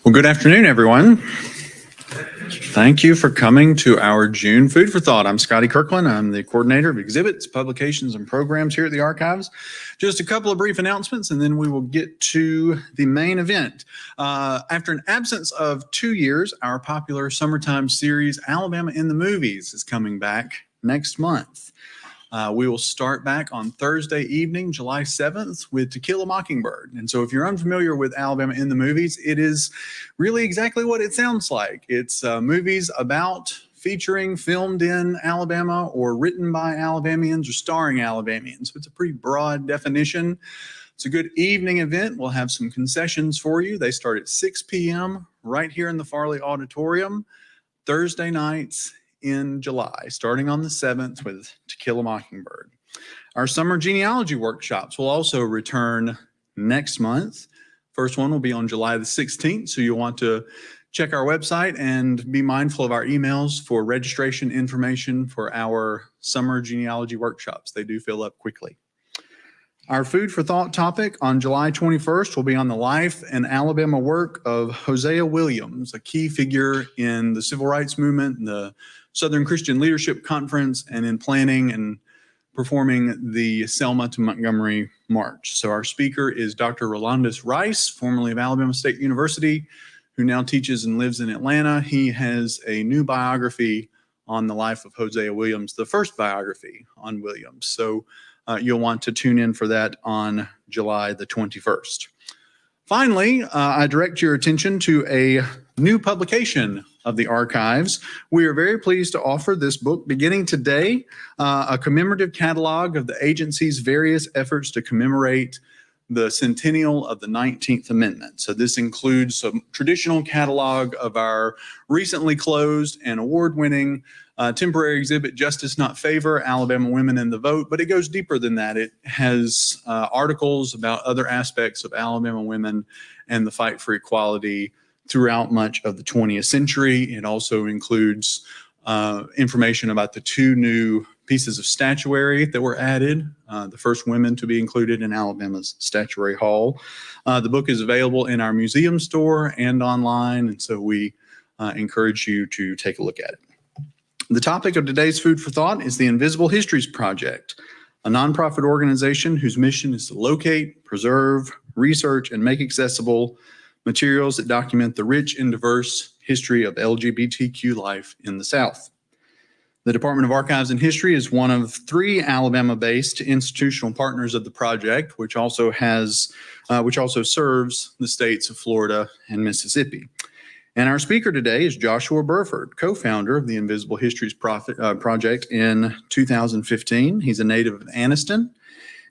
Well, good afternoon, everyone. Thank you for coming to our June Food for Thought. I'm Scotty Kirkland. I'm the coordinator of exhibits, publications, and programs here at the Archives. Just a couple of brief announcements, and then we will get to the main event. After an absence of 2 years, our popular summertime series, Alabama in the Movies, is coming back next month. We will start back on Thursday evening, July 7th, with To Kill a Mockingbird. And so if you're unfamiliar with Alabama in the Movies, it is really exactly what it sounds like. It's movies about, featuring, filmed in Alabama, or written by Alabamians, or starring Alabamians. So it's a pretty broad definition. It's a good evening event. We'll have some concessions for you. They start at 6 p.m. right here in the Farley Auditorium, Thursday nights in July, starting on the 7th with To Kill a Mockingbird. Our summer genealogy workshops will also return next month. First one will be on July the 16th, so you'll want to check our website and be mindful of our emails for registration information for our summer genealogy workshops. They do fill up quickly. Our food for thought topic on July 21st will be on the life and Alabama work of Hosea Williams, a key figure in the civil rights movement, and the Southern Christian Leadership Conference, and in planning and performing the Selma to Montgomery March. So our speaker is Dr. Rolandus Rice, formerly of Alabama State University, who now teaches and lives in Atlanta. He has a new biography on the life of Hosea Williams, the first biography on Williams. So you'll want to tune in for that on July the 21st. Finally, I direct your attention to a new publication of the Archives. We are very pleased to offer this book beginning today, a commemorative catalog of the agency's various efforts to commemorate the centennial of the 19th Amendment. So this includes a traditional catalog of our recently closed and award-winning temporary exhibit, Justice Not Favor, Alabama Women in the Vote, but it goes deeper than that. It has articles about other aspects of Alabama women and the fight for equality throughout much of the 20th century. It also includes information about the two new pieces of statuary that were added, the first women to be included in Alabama's Statuary Hall. The book is available in our museum store and online, and so we encourage you to take a look at it. The topic of today's Food for Thought is the Invisible Histories Project, a nonprofit organization whose mission is to locate, preserve, research, and make accessible materials that document the rich and diverse history of LGBTQ life in the South. The Department of Archives and History is one of 3 Alabama-based institutional partners of the project, which also serves the states of Florida and Mississippi. And our speaker today is Joshua Burford, co-founder of the Invisible Histories Project in 2015. He's a native of Anniston,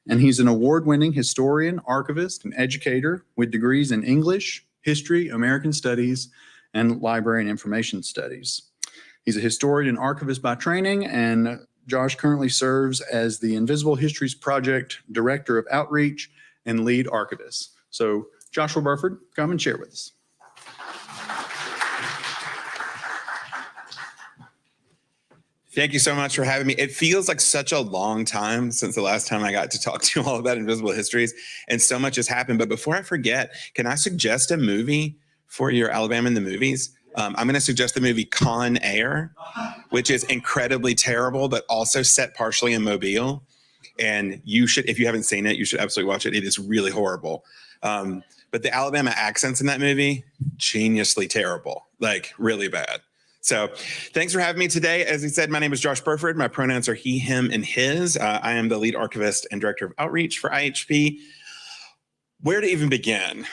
and he's an award-winning historian, archivist, and educator with degrees in English, history, American studies, and library and information studies. He's a historian and archivist by training, and Josh currently serves as the Invisible Histories Project Director of Outreach and Lead Archivist. So Joshua Burford, come and share with us. Thank you so much for having me. It feels like such a long time since the last time I got to talk to you all about Invisible Histories, and so much has happened. But before I forget, can I suggest a movie for your Alabama in the Movies? I'm going to suggest the movie Con Air, which is incredibly terrible, but also set partially in Mobile. And you should, if you haven't seen it, you should absolutely watch it. It is really horrible. But the Alabama accents in that movie, geniusly terrible, like really bad. So thanks for having me today. As I said, my name is Josh Burford. My pronouns are he, him, and his. I am the lead archivist and director of outreach for IHP. Where to even begin?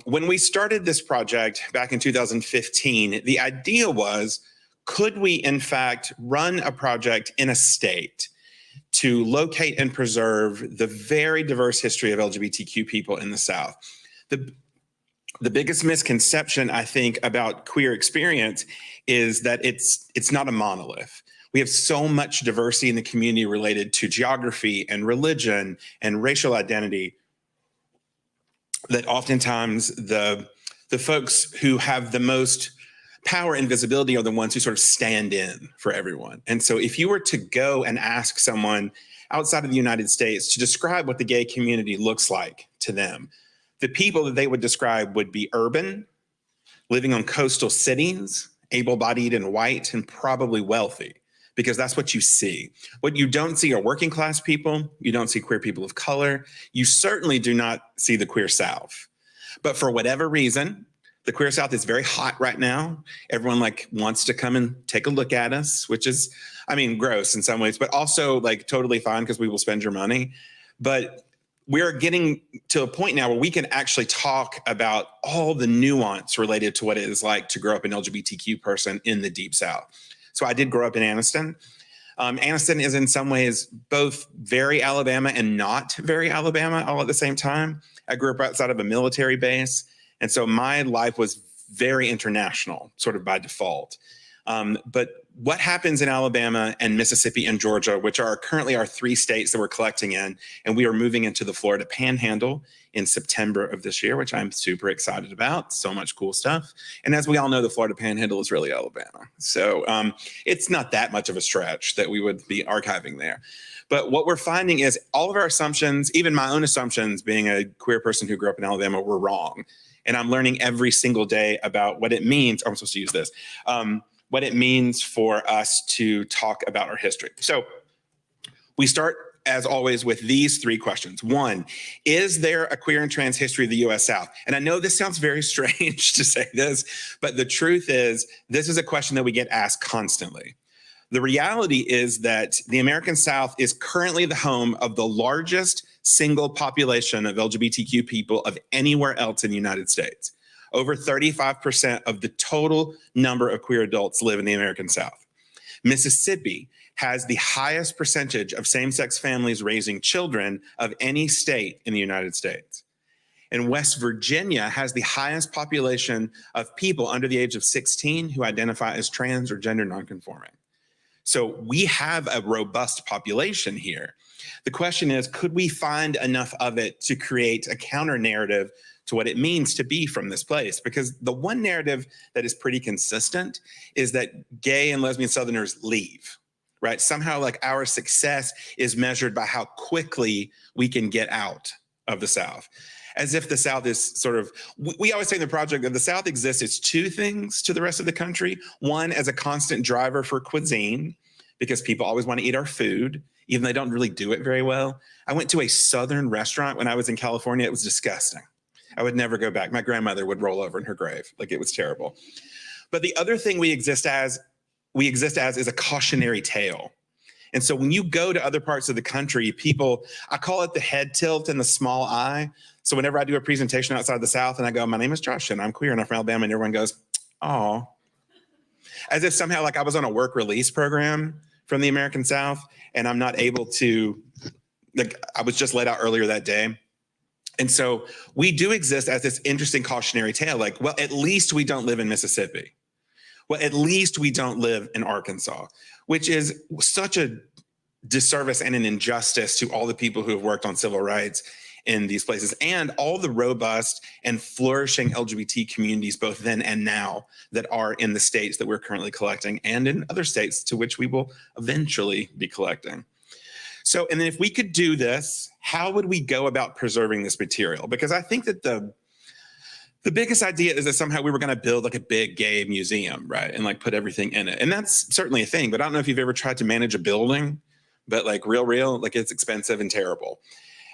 When we started this project back in 2015, the idea was, could we in fact run a project in a state to locate and preserve the very diverse history of LGBTQ people in the South? The biggest misconception, I think, about queer experience is that it's not a monolith. We have so much diversity in the community related to geography and religion and racial identity that oftentimes the folks who have the most power and visibility are the ones who sort of stand in for everyone. And so if you were to go and ask someone outside of the United States to describe what the gay community looks like to them, the people that they would describe would be urban, living on coastal cities, able-bodied and white, and probably wealthy, because that's what you see. What you don't see are working class people. You don't see queer people of color. You certainly do not see the queer South. But for whatever reason, the queer South is very hot right now. Everyone wants to come and take a look at us, which is, gross in some ways, but also totally fine because we will spend your money. But we're getting to a point now where we can actually talk about all the nuance related to what it is like to grow up an LGBTQ person in the Deep South. So I did grow up in Anniston. Anniston is in some ways both very Alabama and not very Alabama all at the same time. I grew up outside of a military base. And so my life was very international, sort of by default. But what happens in Alabama and Mississippi and Georgia, which are currently our 3 states that we're collecting in, and we are moving into the Florida Panhandle in September of this year, which I'm super excited about. So much cool stuff. And as we all know, the Florida Panhandle is really Alabama. So it's not that much of a stretch that we would be archiving there. But what we're finding is all of our assumptions, even my own assumptions, being a queer person who grew up in Alabama, were wrong. And I'm learning every single day about what it means. I'm supposed to use this. What it means for us to talk about our history. So we start, as always, with these 3 questions. 1, is there a queer and trans history of the U.S. South? And I know this sounds very strange to say this, but the truth is, this is a question that we get asked constantly. The reality is that the American South is currently the home of the largest single population of LGBTQ people of anywhere else in the United States. Over 35% of the total number of queer adults live in the American South. Mississippi has the highest percentage of same-sex families raising children of any state in the United States. And West Virginia has the highest population of people under the age of 16 who identify as trans or gender nonconforming. So we have a robust population here. The question is, could we find enough of it to create a counter narrative to what it means to be from this place? Because the one narrative that is pretty consistent is that gay and lesbian Southerners leave, right? Somehow our success is measured by how quickly we can get out of the South. As if the South is we always say in the project that the South exists as 2 things to the rest of the country. 1, as a constant driver for cuisine, because people always want to eat our food, even though they don't really do it very well. I went to a Southern restaurant when I was in California. It was disgusting. I would never go back. My grandmother would roll over in her grave. It was terrible. But the other thing we exist as is a cautionary tale. And so when you go to other parts of the country, I call it the head tilt and the small eye. So whenever I do a presentation outside the South and I go, my name is Josh and I'm queer and I'm from Alabama, and everyone goes, oh, as if somehow I was on a work release program from the American South and I'm not able to, I was just let out earlier that day. And so we do exist as this interesting cautionary tale, well, at least we don't live in Mississippi. Well, at least we don't live in Arkansas, which is such a disservice and an injustice to all the people who have worked on civil rights in these places and all the robust and flourishing LGBT communities, both then and now, that are in the states that we're currently collecting and in other states to which we will eventually be collecting. So, and then if we could do this, how would we go about preserving this material? Because I think that the biggest idea is that somehow we were going to build a big gay museum, right? And put everything in it. And that's certainly a thing, but I don't know if you've ever tried to manage a building, but real, it's expensive and terrible.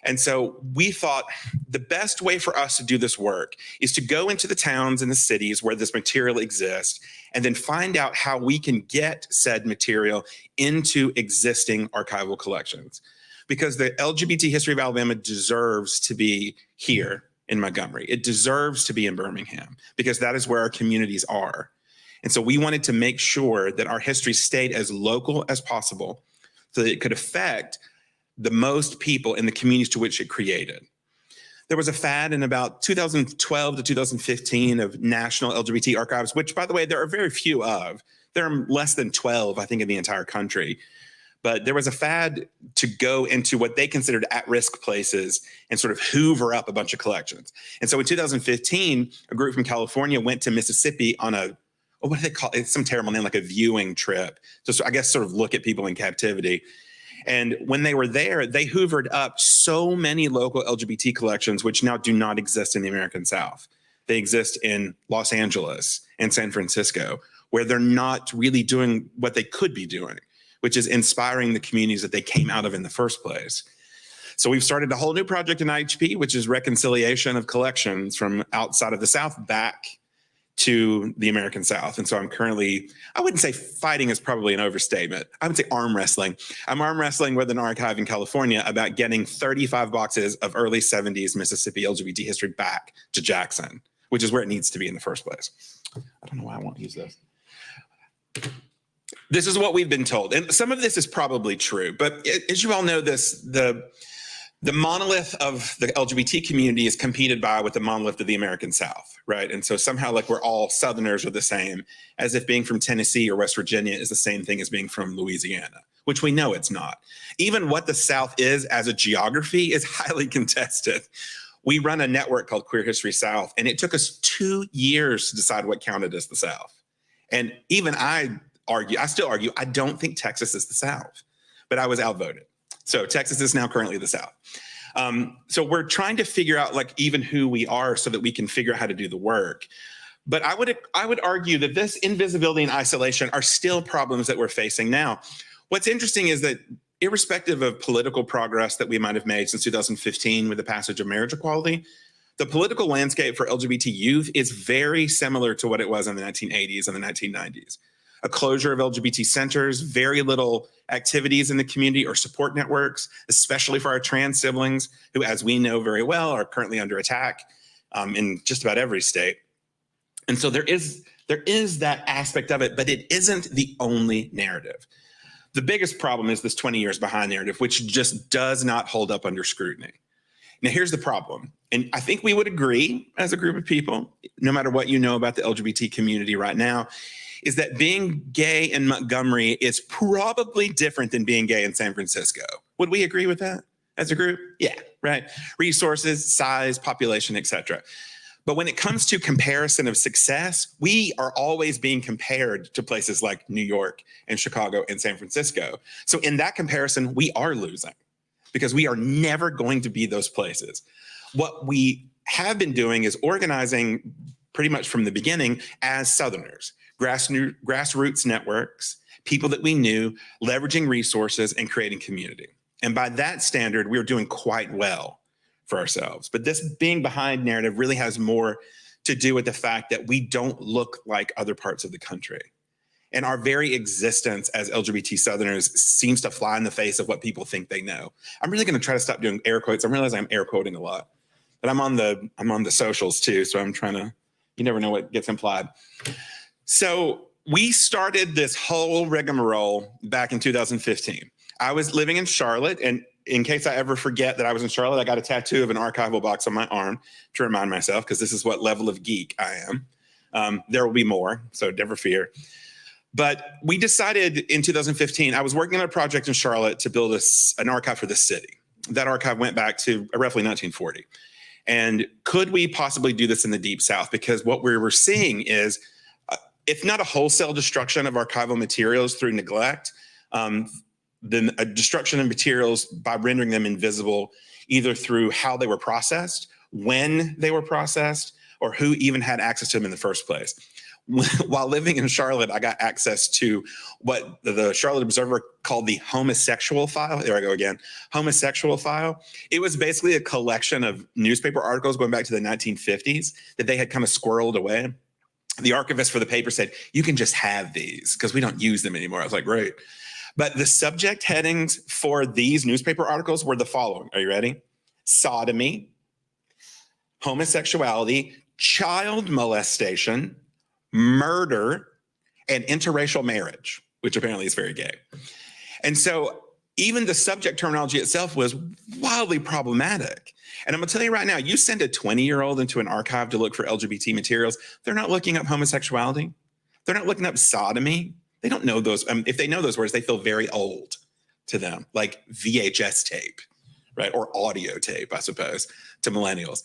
And so we thought the best way for us to do this work is to go into the towns and the cities where this material exists and then find out how we can get said material into existing archival collections. Because the LGBT history of Alabama deserves to be here in Montgomery. It deserves to be in Birmingham because that is where our communities are. And so we wanted to make sure that our history stayed as local as possible so that it could affect the most people in the communities to which it created. There was a fad in about 2012 to 2015 of national LGBT archives, which, by the way, there are very few of. There are less than 12, I think, in the entire country. But there was a fad to go into what they considered at-risk places and sort of hoover up a bunch of collections. And so in 2015, a group from California went to Mississippi on what do they call it? It's some terrible name, a viewing trip. Just, I guess, sort of look at people in captivity. And when they were there, they hoovered up so many local LGBT collections, which now do not exist in the American South. They exist in Los Angeles and San Francisco, where they're not really doing what they could be doing, which is inspiring the communities that they came out of in the first place. So we've started a whole new project in IHP, which is reconciliation of collections from outside of the South back to the American South. And so I'm currently, I wouldn't say fighting is probably an overstatement. I would say arm wrestling. I'm arm wrestling with an archive in California about getting 35 boxes of early 70s Mississippi LGBT history back to Jackson, which is where it needs to be in the first place. I don't know why I won't use this. This is what we've been told. And some of this is probably true, but as you all know, the monolith of the LGBT community is competed with the monolith of the American South, right? And so somehow like we're all Southerners are the same, as if being from Tennessee or West Virginia is the same thing as being from Louisiana, which we know it's not. Even what the South is as a geography is highly contested. We run a network called Queer History South, and it took us 2 years to decide what counted as the South. And even I still argue, I don't think Texas is the South, but I was outvoted. So Texas is now currently the South. So we're trying to figure out like even who we are so that we can figure out how to do the work. But I would argue that this invisibility and isolation are still problems that we're facing now. What's interesting is that irrespective of political progress that we might have made since 2015 with the passage of marriage equality, the political landscape for LGBT youth is very similar to what it was in the 1980s and the 1990s. A closure of LGBT centers, very little activities in the community or support networks, especially for our trans siblings, who, as we know very well, are currently under attack in just about every state. And so there is that aspect of it, but it isn't the only narrative. The biggest problem is this 20 years behind narrative, which just does not hold up under scrutiny. Now, here's the problem. And I think we would agree as a group of people, no matter what you know about the LGBT community right now, is that being gay in Montgomery is probably different than being gay in San Francisco. Would we agree with that as a group? Yeah, right. Resources, size, population, etc. But when it comes to comparison of success, we are always being compared to places like New York and Chicago and San Francisco. So in that comparison, we are losing because we are never going to be those places. What we have been doing is organizing pretty much from the beginning as Southerners. Grassroots networks, people that we knew, leveraging resources and creating community. And by that standard, we were doing quite well for ourselves. But this being behind narrative really has more to do with the fact that we don't look like other parts of the country. And our very existence as LGBT Southerners seems to fly in the face of what people think they know. I'm really going to try to stop doing air quotes. I'm realizing I'm air quoting a lot, but I'm on the socials too. So I'm trying to, you never know what gets implied. So we started this whole rigmarole back in 2015. I was living in Charlotte, and in case I ever forget that I was in Charlotte, I got a tattoo of an archival box on my arm to remind myself, because this is what level of geek I am. There will be more, so never fear. But we decided in 2015, I was working on a project in Charlotte to build an archive for the city. That archive went back to roughly 1940. And could we possibly do this in the Deep South? Because what we were seeing is, if not a wholesale destruction of archival materials through neglect, then a destruction of materials by rendering them invisible, either through how they were processed, when they were processed, or who even had access to them in the first place. While living in Charlotte, I got access to what the Charlotte Observer called the homosexual file. There I go again, homosexual file. It was basically a collection of newspaper articles going back to the 1950s that they had kind of squirreled away. The archivist for the paper said, you can just have these because we don't use them anymore. I was like, great. But the subject headings for these newspaper articles were the following. Are you ready? Sodomy, homosexuality, child molestation, murder, and interracial marriage, which apparently is very gay. And so even the subject terminology itself was wildly problematic. And I'm gonna tell you right now, you send a 20-year-old into an archive to look for LGBT materials, they're not looking up homosexuality. They're not looking up sodomy. They don't know those. If they know those words, they feel very old to them, like VHS tape, right? Or audio tape, I suppose, to millennials.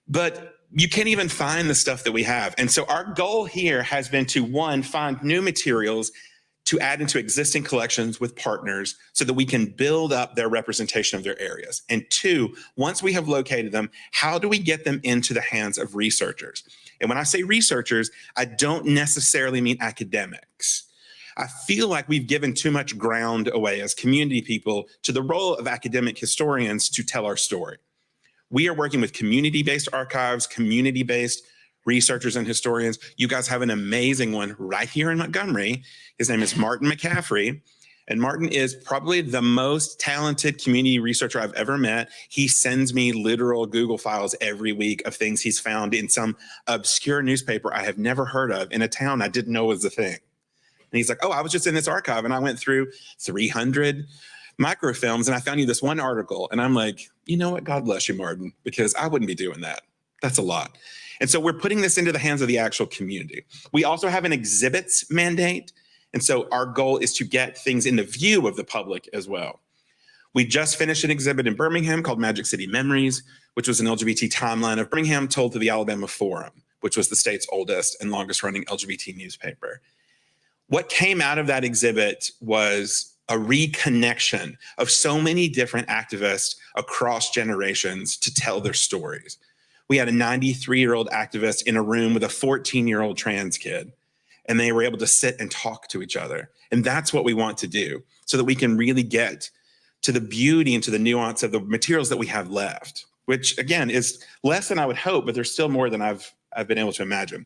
But you can't even find the stuff that we have. And so our goal here has been to, one, find new materials to add into existing collections with partners so that we can build up their representation of their areas. And two, once we have located them, how do we get them into the hands of researchers? And when I say researchers, I don't necessarily mean academics. I feel like we've given too much ground away as community people to the role of academic historians to tell our story. We are working with community-based archives, community-based researchers and historians. You guys have an amazing one right here in Montgomery. His name is Martin McCaffrey. And Martin is probably the most talented community researcher I've ever met. He sends me literal Google files every week of things he's found in some obscure newspaper I have never heard of in a town I didn't know was a thing. And he's like, oh, I was just in this archive and I went through 300 microfilms and I found you this one article. And I'm like, you know what? God bless you, Martin, because I wouldn't be doing that. That's a lot. And so we're putting this into the hands of the actual community. We also have an exhibits mandate. And so our goal is to get things in the view of the public as well. We just finished an exhibit in Birmingham called Magic City Memories, which was an LGBT timeline of Birmingham told to the Alabama Forum, which was the state's oldest and longest running LGBT newspaper. What came out of that exhibit was a reconnection of so many different activists across generations to tell their stories. We had a 93-year-old activist in a room with a 14-year-old trans kid, and they were able to sit and talk to each other. And that's what we want to do so that we can really get to the beauty and to the nuance of the materials that we have left, which again is less than I would hope, but there's still more than I've been able to imagine.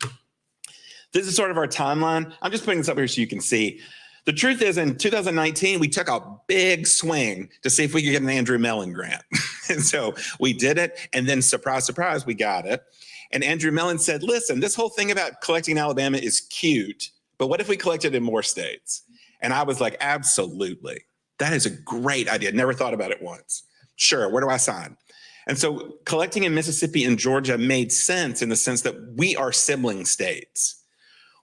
This is sort of our timeline. I'm just putting this up here so you can see. The truth is, in 2019, we took a big swing to see if we could get an Andrew Mellon grant. And so we did it. And then surprise, surprise, we got it. And Andrew Mellon said, listen, this whole thing about collecting in Alabama is cute, but what if we collected in more states? And I was like, absolutely. That is a great idea. Never thought about it once. Sure, where do I sign? And so collecting in Mississippi and Georgia made sense in the sense that we are sibling states.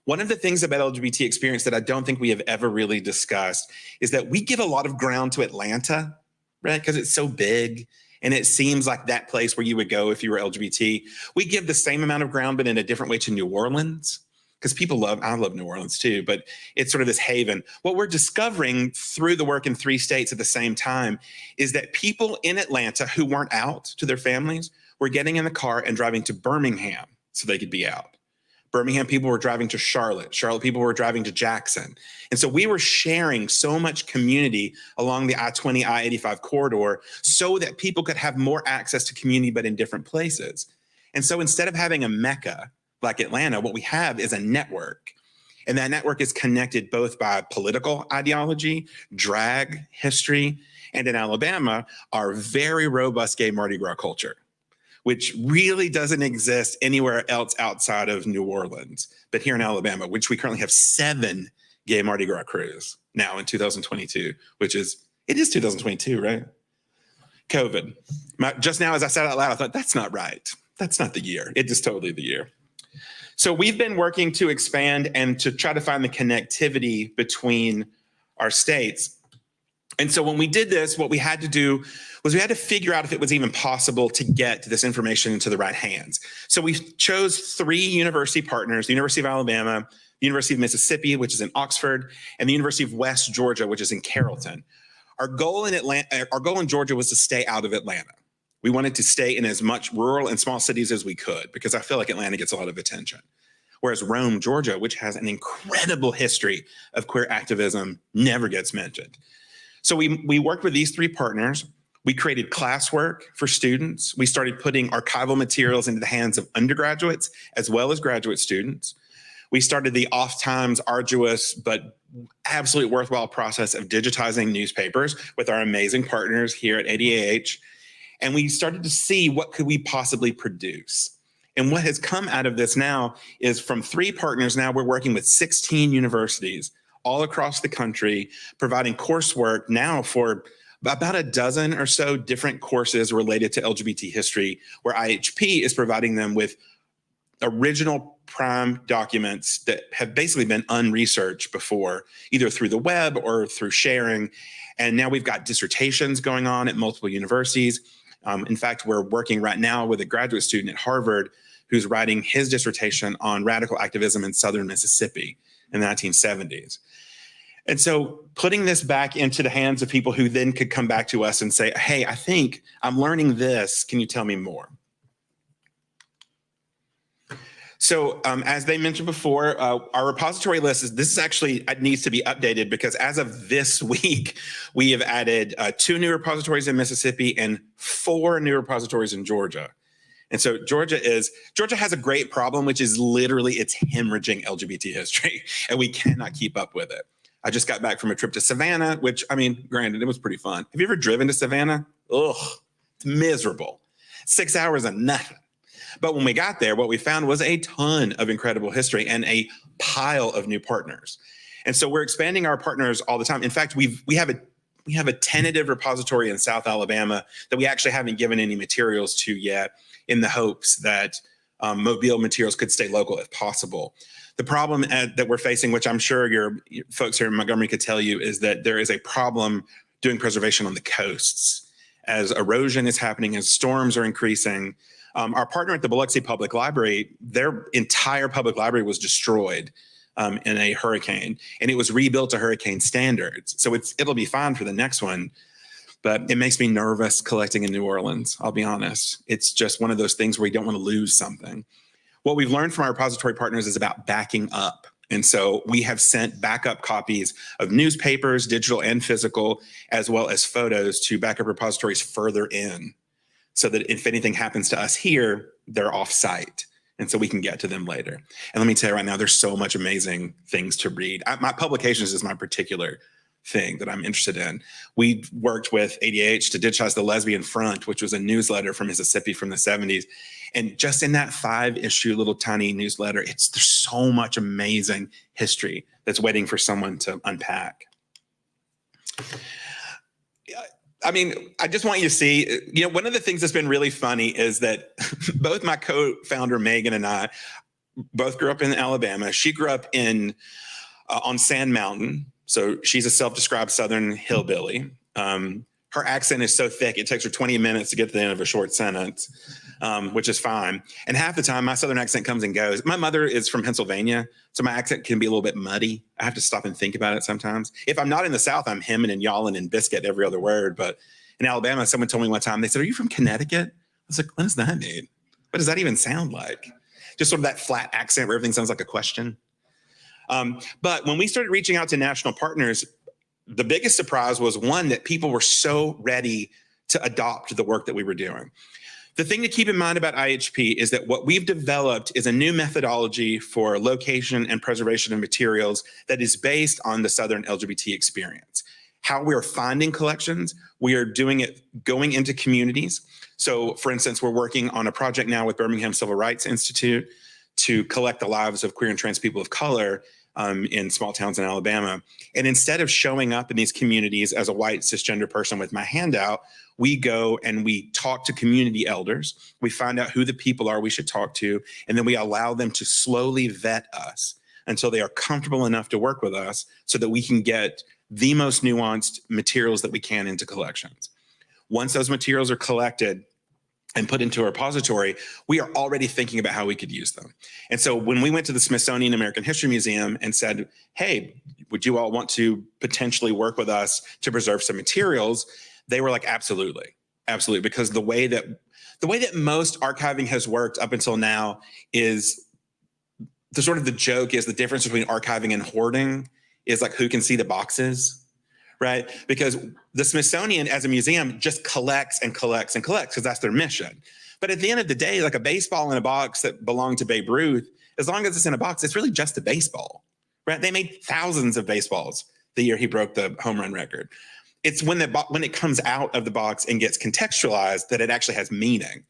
One of the things about LGBT experience that I don't think we have ever really discussed is that we give a lot of ground to Atlanta, right? Because it's so big and it seems like that place where you would go if you were LGBT. We give the same amount of ground, but in a different way to New Orleans, because I love New Orleans too, but it's sort of this haven. What we're discovering through the work in 3 states at the same time is that people in Atlanta who weren't out to their families were getting in the car and driving to Birmingham so they could be out. Birmingham people were driving to Charlotte. Charlotte people were driving to Jackson. And so we were sharing so much community along the I-20, I-85 corridor so that people could have more access to community, but in different places. And so instead of having a Mecca like Atlanta, what we have is a network. And that network is connected both by political ideology, drag, history, and in Alabama, our very robust gay Mardi Gras culture, which really doesn't exist anywhere else outside of New Orleans, but here in Alabama, which we currently have 7 gay Mardi Gras crews now in 2022, it is 2022, right? COVID. Just now, as I said out loud, I thought, that's not right. That's not the year. It is totally the year. So we've been working to expand and to try to find the connectivity between our states. And so when we did this, what we had to do was we had to figure out if it was even possible to get this information into the right hands. So we chose 3 university partners, the University of Alabama, the University of Mississippi, which is in Oxford, and the University of West Georgia, which is in Carrollton. Our goal in Georgia was to stay out of Atlanta. We wanted to stay in as much rural and small cities as we could because I feel like Atlanta gets a lot of attention. Whereas Rome, Georgia, which has an incredible history of queer activism, never gets mentioned. So we worked with these 3 partners. We created classwork for students. We started putting archival materials into the hands of undergraduates as well as graduate students. We started the oftentimes arduous but absolutely worthwhile process of digitizing newspapers with our amazing partners here at ADAH. And we started to see what could we possibly produce. And what has come out of this now is from 3 partners, now we're working with 16 universities all across the country, providing coursework now for about a dozen or so different courses related to LGBT history, where IHP is providing them with original prime documents that have basically been unresearched before, either through the web or through sharing. And now we've got dissertations going on at multiple universities. In fact, we're working right now with a graduate student at Harvard who's writing his dissertation on radical activism in Southern Mississippi in the 1970s. And so putting this back into the hands of people who then could come back to us and say, hey, I think I'm learning this. Can you tell me more? So as they mentioned before, our repository list this is actually needs to be updated because as of this week, we have added 2 new repositories in Mississippi and 4 new repositories in Georgia. And so Georgia has a great problem, which is literally it's hemorrhaging LGBT history, and we cannot keep up with it. I just got back from a trip to Savannah, which, I mean, granted, it was pretty fun. Have you ever driven to Savannah? Ugh, it's miserable. 6 hours of nothing. But when we got there, what we found was a ton of incredible history and a pile of new partners. And so we're expanding our partners all the time. In fact, we have a tentative repository in South Alabama that we actually haven't given any materials to yet in the hopes that Mobile materials could stay local if possible. The problem that we're facing, which I'm sure your folks here in Montgomery could tell you, is that there is a problem doing preservation on the coasts. As erosion is happening, as storms are increasing, our partner at the Biloxi Public Library, their entire public library was destroyed in a hurricane, and it was rebuilt to hurricane standards. So it'll be fine for the next one, but it makes me nervous collecting in New Orleans, I'll be honest. It's just one of those things where you don't want to lose something. What we've learned from our repository partners is about backing up. And so we have sent backup copies of newspapers, digital and physical, as well as photos to backup repositories further in, so that if anything happens to us here, they're off site. And so we can get to them later. And let me tell you right now, there's so much amazing things to read. My publications is my particular thing that I'm interested in. We worked with ADH to digitize the Lesbian Front, which was a newsletter from Mississippi from the 70s. And just in that 5-issue little tiny newsletter, there's so much amazing history that's waiting for someone to unpack. I mean, I just want you to see, one of the things that's been really funny is that both my co-founder Megan and I both grew up in Alabama. She grew up on Sand Mountain. So she's a self-described Southern hillbilly. Her accent is so thick, it takes her 20 minutes to get to the end of a short sentence, which is fine. And half the time, my Southern accent comes and goes. My mother is from Pennsylvania, so my accent can be a little bit muddy. I have to stop and think about it sometimes. If I'm not in the South, I'm hemming and yawling and biscuit every other word. But in Alabama, someone told me one time, they said, "Are you from Connecticut?" I was like, "What does that mean? What does that even sound like?" Just sort of that flat accent where everything sounds like a question. But when we started reaching out to national partners, the biggest surprise was, one, that people were so ready to adopt the work that we were doing. The thing to keep in mind about IHP is that what we've developed is a new methodology for location and preservation of materials that is based on the Southern LGBT experience. How we're finding collections, we are doing it going into communities. So for instance, we're working on a project now with Birmingham Civil Rights Institute to collect the lives of queer and trans people of color in small towns in Alabama. And instead of showing up in these communities as a white cisgender person with my hand out, we go and we talk to community elders. We find out who the people are we should talk to, and then we allow them to slowly vet us until they are comfortable enough to work with us so that we can get the most nuanced materials that we can into collections. Once those materials are collected and put into a repository, we are already thinking about how we could use them. And so when we went to the Smithsonian American History Museum and said, "Hey, would you all want to potentially work with us to preserve some materials?" They were like, "Absolutely, absolutely." Because the way that most archiving has worked up until now is the joke is the difference between archiving and hoarding is like who can see the boxes. Right? Because the Smithsonian as a museum just collects and collects and collects because that's their mission. But at the end of the day, like a baseball in a box that belonged to Babe Ruth, as long as it's in a box, it's really just a baseball, right? They made thousands of baseballs the year he broke the home run record. It's when it comes out of the box and gets contextualized that it actually has meaning.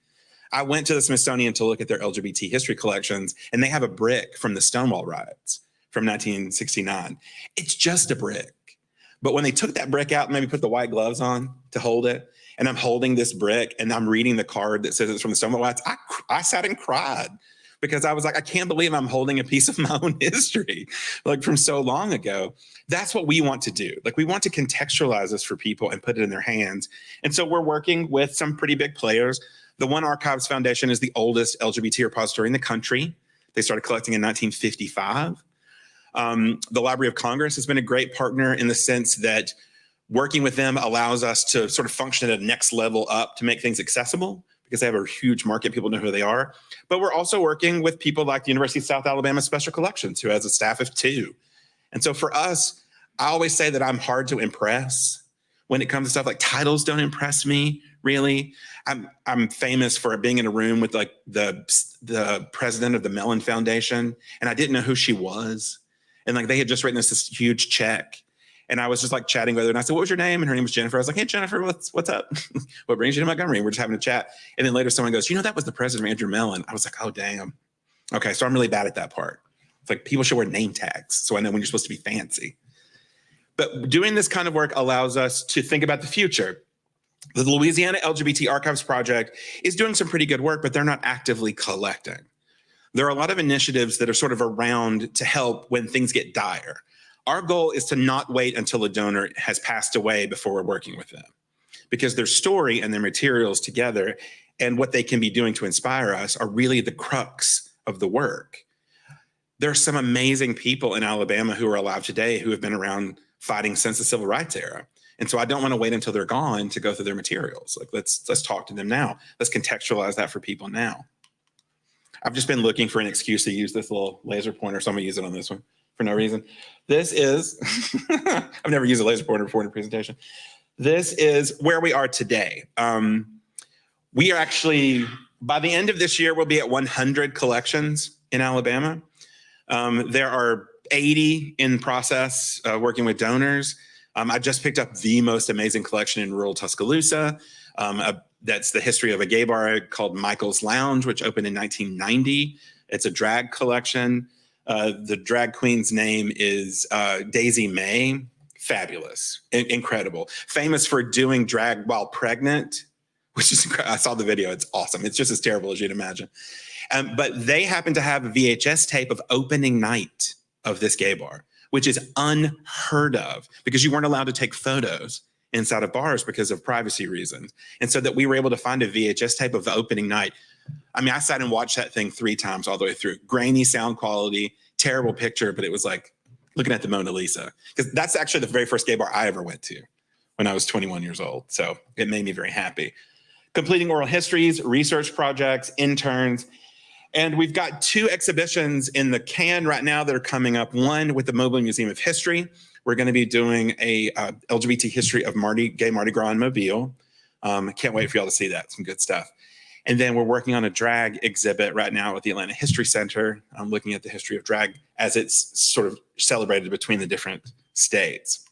I went to the Smithsonian to look at their LGBT history collections, and they have a brick from the Stonewall riots from 1969. It's just a brick. But when they took that brick out and maybe put the white gloves on to hold it, and I'm holding this brick and I'm reading the card that says it's from the Stonewall riots, I sat and cried because I was like, I can't believe I'm holding a piece of my own history, like from so long ago. That's what we want to do. Like we want to contextualize this for people and put it in their hands. And so we're working with some pretty big players. The One Archives Foundation is the oldest LGBT repository in the country. They started collecting in 1955. The Library of Congress has been a great partner in the sense that working with them allows us to sort of function at a next level up to make things accessible because they have a huge market. People know who they are. But we're also working with people like the University of South Alabama Special Collections, who has a staff of 2. And so for us, I always say that I'm hard to impress when it comes to stuff like titles don't impress me, really. I'm famous for being in a room with like the president of the Mellon Foundation, and I didn't know who she was. And like they had just written us this huge check. And I was just like chatting with her, and I said, "What was your name?" And her name was Jennifer. I was like, "Hey, Jennifer, what's up? What brings you to Montgomery?" We're just having a chat. And then later someone goes, "You know, that was the president of Andrew Mellon." I was like, "Oh, damn." Okay, so I'm really bad at that part. It's like people should wear name tags so I know when you're supposed to be fancy. But doing this kind of work allows us to think about the future. The Louisiana LGBT Archives Project is doing some pretty good work, but they're not actively collecting. There are a lot of initiatives that are sort of around to help when things get dire. Our goal is to not wait until a donor has passed away before we're working with them, because their story and their materials together and what they can be doing to inspire us are really the crux of the work. There are some amazing people in Alabama who are alive today who have been around fighting since the Civil Rights era. And so I don't want to wait until they're gone to go through their materials. Like let's talk to them now. Let's contextualize that for people now. I've just been looking for an excuse to use this little laser pointer, so I'm gonna use it on this one for no reason. This is, I've never used a laser pointer before in a presentation. This is where we are today. We are actually, by the end of this year, we'll be at 100 collections in Alabama. There are 80 in process working with donors. I just picked up the most amazing collection in rural Tuscaloosa. That's the history of a gay bar called Michael's Lounge, which opened in 1990. It's a drag collection. The drag queen's name is Daisy May. Fabulous, incredible. Famous for doing drag while pregnant, which is incredible. I saw the video. It's awesome. It's just as terrible as you'd imagine. But they happen to have a VHS tape of opening night of this gay bar, which is unheard of because you weren't allowed to take photos inside of bars because of privacy reasons. And so that we were able to find a VHS tape of the opening night. I mean, I sat and watched that thing 3 times all the way through. Grainy sound quality, terrible picture, but it was like looking at the Mona Lisa. Because that's actually the very first gay bar I ever went to when I was 21 years old. So it made me very happy. Completing oral histories, research projects, interns. And we've got 2 exhibitions in the can right now that are coming up. One with the Mobile Museum of History. We're going to be doing a LGBT history of gay Mardi Gras in Mobile. Can't wait for y'all to see that. Some good stuff. And then we're working on a drag exhibit right now at the Atlanta History Center. I'm looking at the history of drag as it's sort of celebrated between the different states.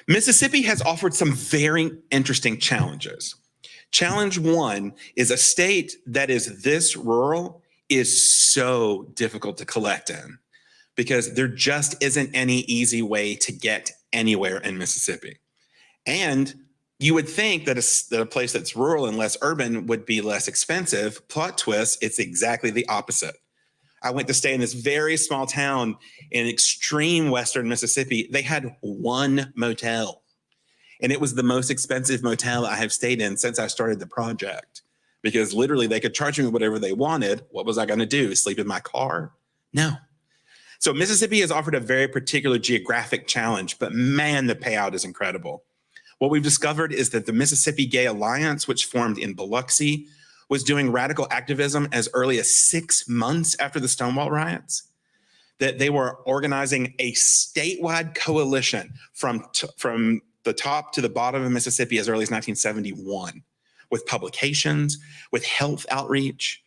Mississippi has offered some very interesting challenges. Challenge 1 is a state that is this rural is so difficult to collect in because there just isn't any easy way to get anywhere in Mississippi. And you would think that a place that's rural and less urban would be less expensive. Plot twist, it's exactly the opposite. I went to stay in this very small town in extreme western Mississippi. They had 1 motel. And it was the most expensive motel I have stayed in since I started the project. Because literally they could charge me whatever they wanted. What was I going to do? Sleep in my car? No. So Mississippi has offered a very particular geographic challenge, but man, the payout is incredible. What we've discovered is that the Mississippi Gay Alliance, which formed in Biloxi, was doing radical activism as early as 6 months after the Stonewall riots. That they were organizing a statewide coalition from the top to the bottom of Mississippi as early as 1971, with publications, with health outreach.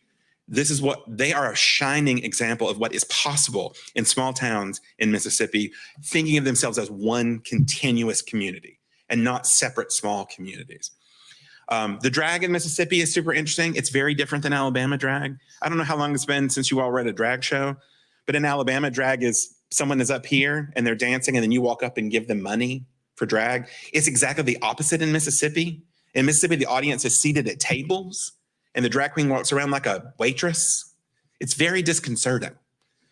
This is what they are, a shining example of what is possible in small towns in Mississippi, thinking of themselves as one continuous community and not separate small communities. The drag in Mississippi is super interesting. It's very different than Alabama drag. I don't know how long it's been since you all read a drag show, but in Alabama, drag is someone is up here and they're dancing and then you walk up and give them money for drag. It's exactly the opposite in Mississippi. In Mississippi, the audience is seated at tables and the drag queen walks around like a waitress. It's very disconcerting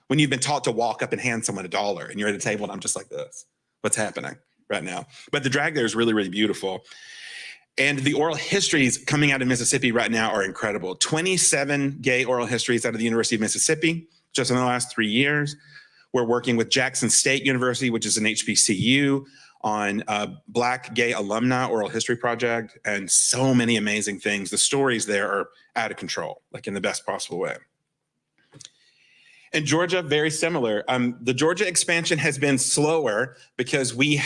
when you've been taught to walk up and hand someone $1 and you're at a table and I'm just like this. What's happening right now? But the drag there is really, really beautiful. And the oral histories coming out of Mississippi right now are incredible. 27 gay oral histories out of the University of Mississippi, just in the last 3 years. We're working with Jackson State University, which is an HBCU, on Black Gay Alumni Oral History Project, and so many amazing things. The stories there are out of control, like in the best possible way. In Georgia, very similar. The Georgia expansion has been slower because we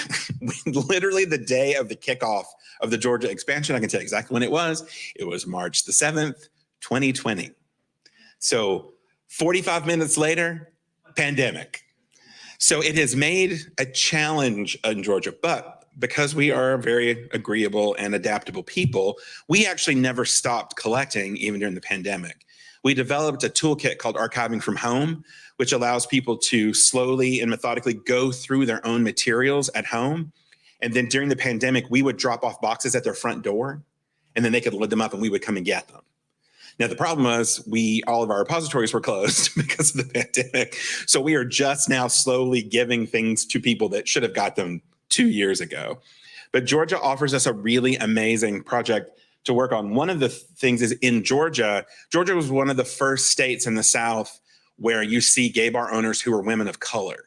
literally the day of the kickoff of the Georgia expansion, I can tell you exactly when it was. It was March the 7th, 2020. So 45 minutes later, pandemic. So it has made a challenge in Georgia, but because we are very agreeable and adaptable people, we actually never stopped collecting even during the pandemic. We developed a toolkit called Archiving from Home, which allows people to slowly and methodically go through their own materials at home. And then during the pandemic, we would drop off boxes at their front door, and then they could load them up and we would come and get them. Now, the problem was all of our repositories were closed because of the pandemic. So we are just now slowly giving things to people that should have got them 2 years ago. But Georgia offers us a really amazing project to work on. One of the things is in Georgia was one of the first states in the South where you see gay bar owners who are women of color.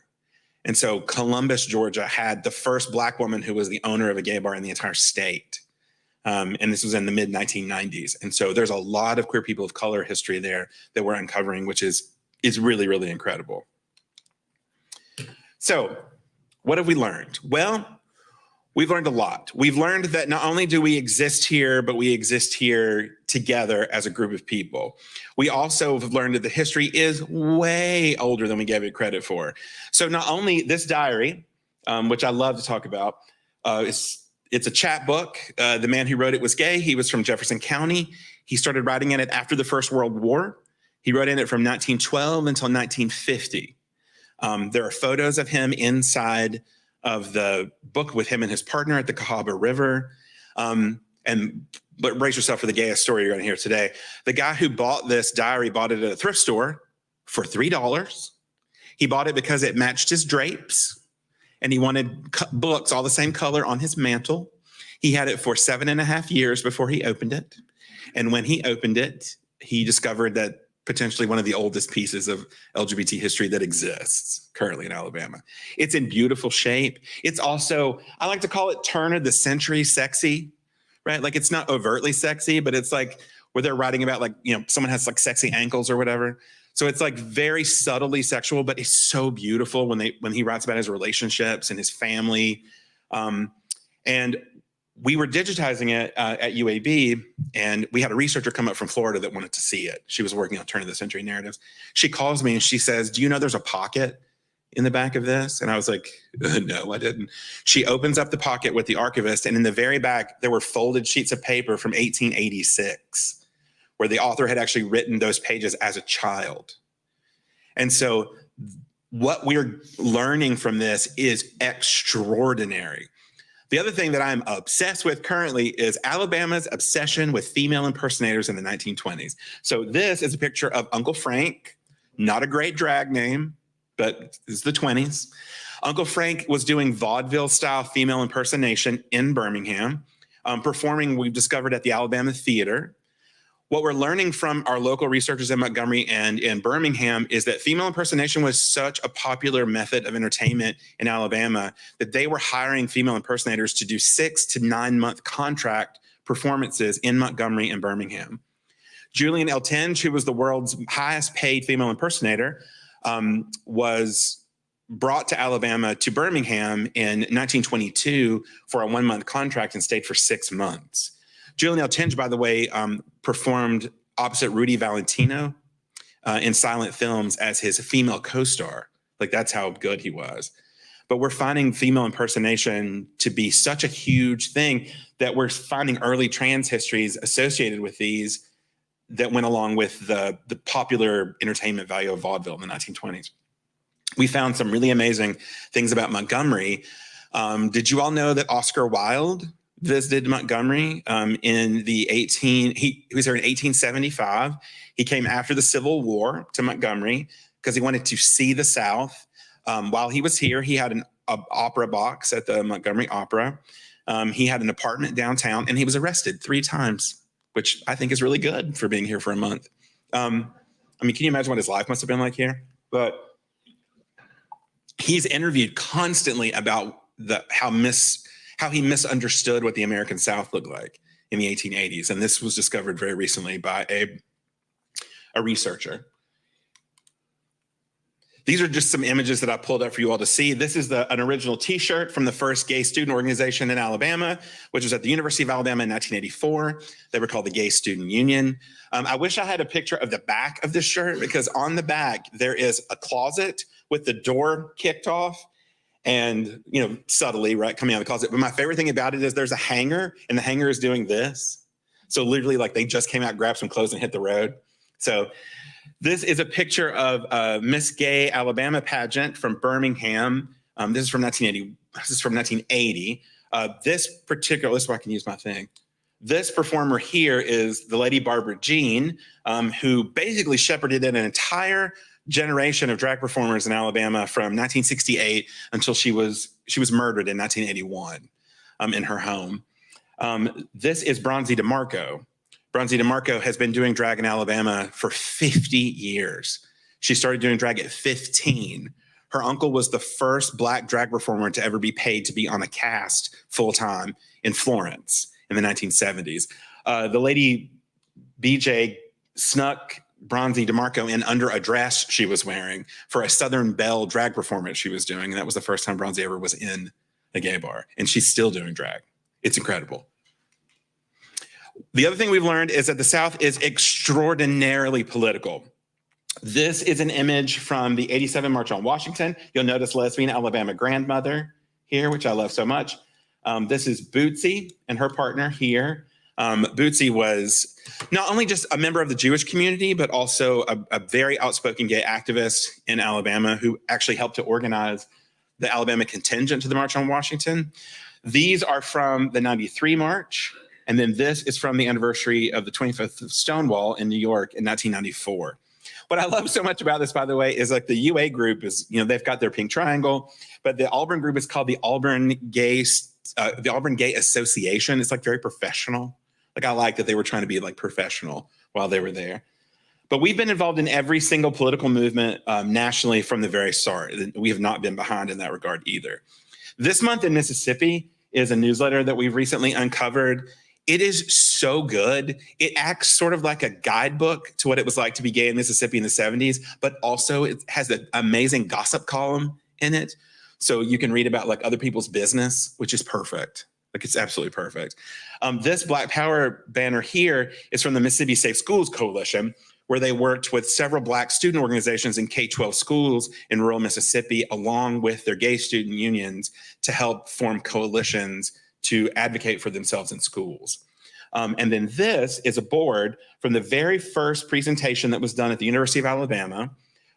And so Columbus, Georgia had the first Black woman who was the owner of a gay bar in the entire state. And this was in the mid 1990s. And so there's a lot of queer people of color history there that we're uncovering, which is really, really incredible. So what have we learned? Well, we've learned a lot. We've learned that not only do we exist here, but we exist here together as a group of people. We also have learned that the history is way older than we gave it credit for. So not only this diary, which I love to talk about, it's a chapbook. The man who wrote it was gay. He was from Jefferson County. He started writing in it after the First World War. He wrote in it from 1912 until 1950. There are photos of him inside of the book with him and his partner at the Cahaba River. But brace yourself for the gayest story you're going to hear today. The guy who bought this diary bought it at a thrift store for $3. He bought it because it matched his drapes, and he wanted books all the same color on his mantle. He had it for 7.5 years before he opened it. And when he opened it, he discovered that potentially one of the oldest pieces of LGBT history that exists currently in Alabama. It's in beautiful shape. It's also, I like to call it turn of the century sexy, right? Like it's not overtly sexy, but it's like where they're writing about like, someone has like sexy ankles or whatever. So it's like very subtly sexual, but it's so beautiful when he writes about his relationships and his family. And we were digitizing it at UAB, and we had a researcher come up from Florida that wanted to see it. She was working on turn of the century narratives. She calls me and she says, "Do you know there's a pocket in the back of this?" And I was like, no, I didn't. She opens up the pocket with the archivist, and in the very back, there were folded sheets of paper from 1886, where the author had actually written those pages as a child. And so what we're learning from this is extraordinary. The other thing that I'm obsessed with currently is Alabama's obsession with female impersonators in the 1920s. So this is a picture of Uncle Frank, not a great drag name, but it's the 20s. Uncle Frank was doing vaudeville-style female impersonation in Birmingham, performing, we've discovered, at the Alabama Theater. What we're learning from our local researchers in Montgomery and in Birmingham is that female impersonation was such a popular method of entertainment in Alabama that they were hiring female impersonators to do 6 to 9 month contract performances in Montgomery and Birmingham. Julian Eltinge, who was the world's highest paid female impersonator, was brought to Alabama to Birmingham in 1922 for a 1 month contract and stayed for 6 months. Julian Eltinge, by the way, performed opposite Rudy Valentino in silent films as his female co-star. Like, that's how good he was. But we're finding female impersonation to be such a huge thing that we're finding early trans histories associated with these that went along with the popular entertainment value of vaudeville in the 1920s. We found some really amazing things about Montgomery. Did you all know that Oscar Wilde visited Montgomery he was here in 1875. He came after the Civil War to Montgomery because he wanted to see the South. While he was here, he had an opera box at the Montgomery Opera. He had an apartment downtown, and he was arrested 3 times, which I think is really good for being here for a month. Can you imagine what his life must have been like here? But he's interviewed constantly about how he misunderstood what the American South looked like in the 1880s. And this was discovered very recently by a researcher. These are just some images that I pulled up for you all to see. This is an original t-shirt from the first gay student organization in Alabama, which was at the University of Alabama in 1984. They were called the Gay Student Union. I wish I had a picture of the back of this shirt, because on the back, there is a closet with the door kicked off and, subtly, right, coming out of the closet. But my favorite thing about it is there's a hanger, and the hanger is doing this. So literally, like, they just came out, grabbed some clothes, and hit the road. So this is a picture of a Miss Gay Alabama pageant from Birmingham. This is from 1980. This is from 1980. This is where I can use my thing. This performer here is the lady Barbara Jean, who basically shepherded in an entire generation of drag performers in Alabama from 1968 until she was murdered in 1981 in her home. This is Bronzy DeMarco. Bronzy DeMarco has been doing drag in Alabama for 50 years. She started doing drag at 15. Her uncle was the first Black drag performer to ever be paid to be on a cast full-time in Florence in the 1970s. The lady BJ snuck Bronzy DeMarco in under a dress she was wearing for a Southern Belle drag performance she was doing. And that was the first time Bronzy ever was in a gay bar. And she's still doing drag. It's incredible. The other thing we've learned is that the South is extraordinarily political. This is an image from the 87 March on Washington. You'll notice lesbian Alabama grandmother here, which I love so much. This is Bootsy and her partner here. Bootsy was not only just a member of the Jewish community, but also a very outspoken gay activist in Alabama who actually helped to organize the Alabama contingent to the March on Washington. These are from the 93 March. And then this is from the anniversary of the 25th of Stonewall in New York in 1994. What I love so much about this, by the way, is like the UA group is, they've got their pink triangle, but the Auburn group is called the Auburn Gay Association. It's like very professional. Like, I like that they were trying to be like professional while they were there. But we've been involved in every single political movement nationally from the very start. We have not been behind in that regard either. This month in Mississippi is a newsletter that we've recently uncovered. It is so good. It acts sort of like a guidebook to what it was like to be gay in Mississippi in the 70s, but also it has an amazing gossip column in it. So you can read about like other people's business, which is perfect. Like, it's absolutely perfect. This Black Power banner here is from the Mississippi Safe Schools Coalition, where they worked with several Black student organizations in K-12 schools in rural Mississippi, along with their gay student unions, to help form coalitions to advocate for themselves in schools. And then this is a board from the very first presentation that was done at the University of Alabama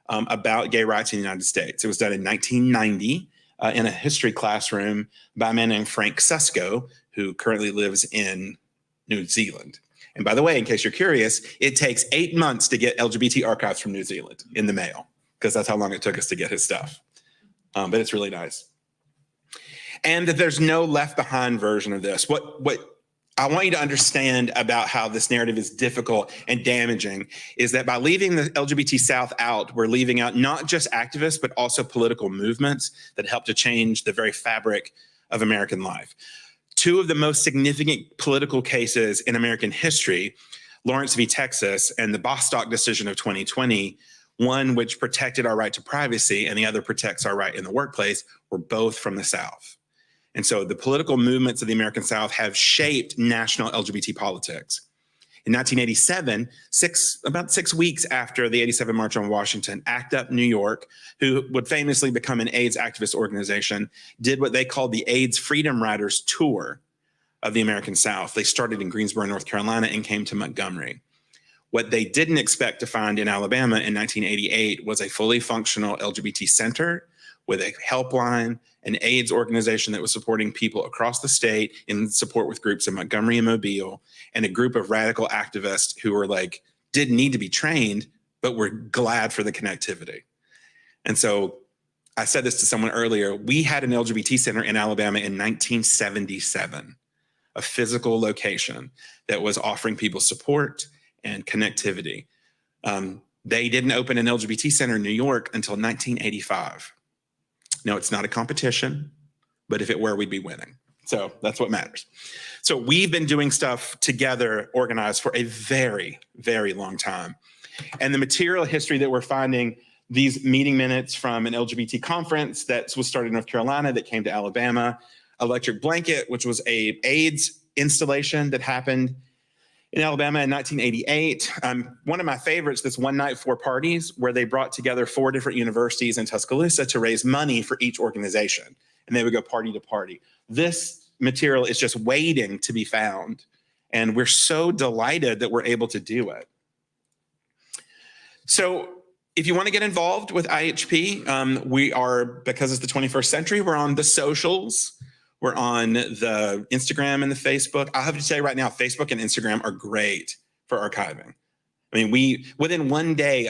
about gay rights in the United States. It was done in 1990 in a history classroom by a man named Frank Susko, who currently lives in New Zealand. And by the way, in case you're curious, it takes 8 months to get LGBT archives from New Zealand in the mail, because that's how long it took us to get his stuff. But it's really nice. And that there's no left behind version of this. What I want you to understand about how this narrative is difficult and damaging is that by leaving the LGBT South out, we're leaving out not just activists, but also political movements that help to change the very fabric of American life. Two of the most significant political cases in American history, Lawrence v. Texas and the Bostock decision of 2020, one which protected our right to privacy and the other protects our right in the workplace, were both from the South. And so the political movements of the American South have shaped national LGBT politics. In 1987, about 6 weeks after the 87 March on Washington, ACT UP New York, who would famously become an AIDS activist organization, did what they called the AIDS Freedom Riders Tour of the American South. They started in Greensboro, North Carolina, and came to Montgomery. What they didn't expect to find in Alabama in 1988 was a fully functional LGBT center with a helpline, an AIDS organization that was supporting people across the state in support with groups in Montgomery and Mobile, and a group of radical activists who were like, didn't need to be trained, but were glad for the connectivity. And so I said this to someone earlier, we had an LGBT center in Alabama in 1977, a physical location that was offering people support and connectivity. They didn't open an LGBT center in New York until 1985. No, it's not a competition, but if it were, we'd be winning. So that's what matters. So we've been doing stuff together, organized for a very, very long time. And the material history that we're finding, these meeting minutes from an LGBT conference that was started in North Carolina that came to Alabama, Electric Blanket, which was a AIDS installation that happened in Alabama in 1988. One of my favorites, this One Night, Four Parties, where they brought together 4 different universities in Tuscaloosa to raise money for each organization. And they would go party to party. This material is just waiting to be found. And we're so delighted that we're able to do it. So if you want to get involved with IHP, we are, because it's the 21st century, we're on the socials. We're on the Instagram and the Facebook. I'll have to say right now, Facebook and Instagram are great for archiving. I mean, within one day,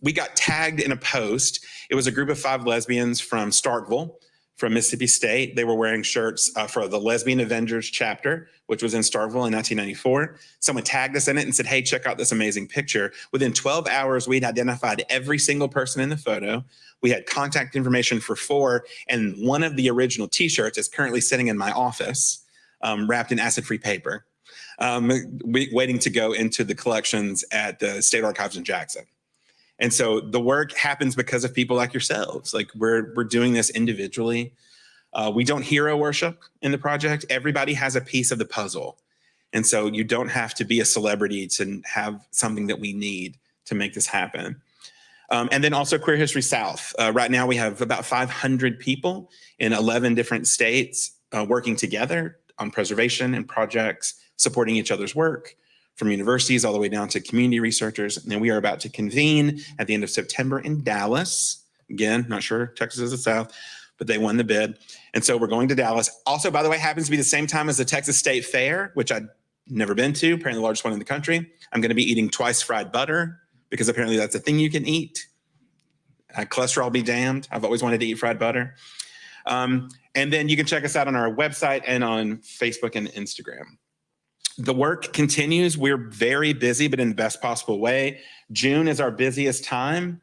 we got tagged in a post. It was a group of 5 lesbians from Starkville, from Mississippi State. They were wearing shirts for the Lesbian Avengers chapter, which was in Starkville in 1994. Someone tagged us in it and said, hey, check out this amazing picture. Within 12 hours, we'd identified every single person in the photo. We had contact information for 4, and one of the original t-shirts is currently sitting in my office, wrapped in acid-free paper, waiting to go into the collections at the State Archives in Jackson. And so the work happens because of people like yourselves. Like we're doing this individually. We don't hero worship in the project. Everybody has a piece of the puzzle. And so you don't have to be a celebrity to have something that we need to make this happen. And then also Queer History South. Right now we have about 500 people in 11 different states working together on preservation and projects, supporting each other's work, from universities all the way down to community researchers. And then we are about to convene at the end of September in Dallas. Again, not sure Texas is the South, but they won the bid. And so we're going to Dallas. Also, by the way, happens to be the same time as the Texas State Fair, which I've never been to, apparently the largest one in the country. I'm going to be eating twice fried butter because apparently that's a thing you can eat. Cholesterol be damned. I've always wanted to eat fried butter. And then you can check us out on our website and on Facebook and Instagram. The work continues. We're very busy, but in the best possible way. June is our busiest time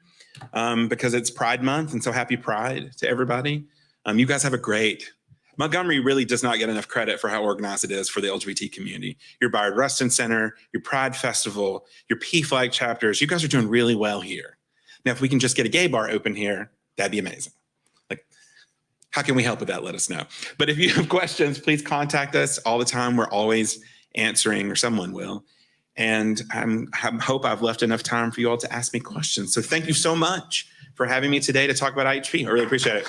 because it's Pride Month, and so happy Pride to everybody. You guys have a great, Montgomery really does not get enough credit for how organized it is for the LGBT community. Your Bayard Rustin Center, your Pride Festival, your PFLAG chapters, you guys are doing really well here. Now, if we can just get a gay bar open here, that'd be amazing. Like, how can we help with that? Let us know. But if you have questions, please contact us all the time. We're always answering, or someone will. And I hope I've left enough time for you all to ask me questions. So thank you so much for having me today to talk about IHP. I really appreciate it.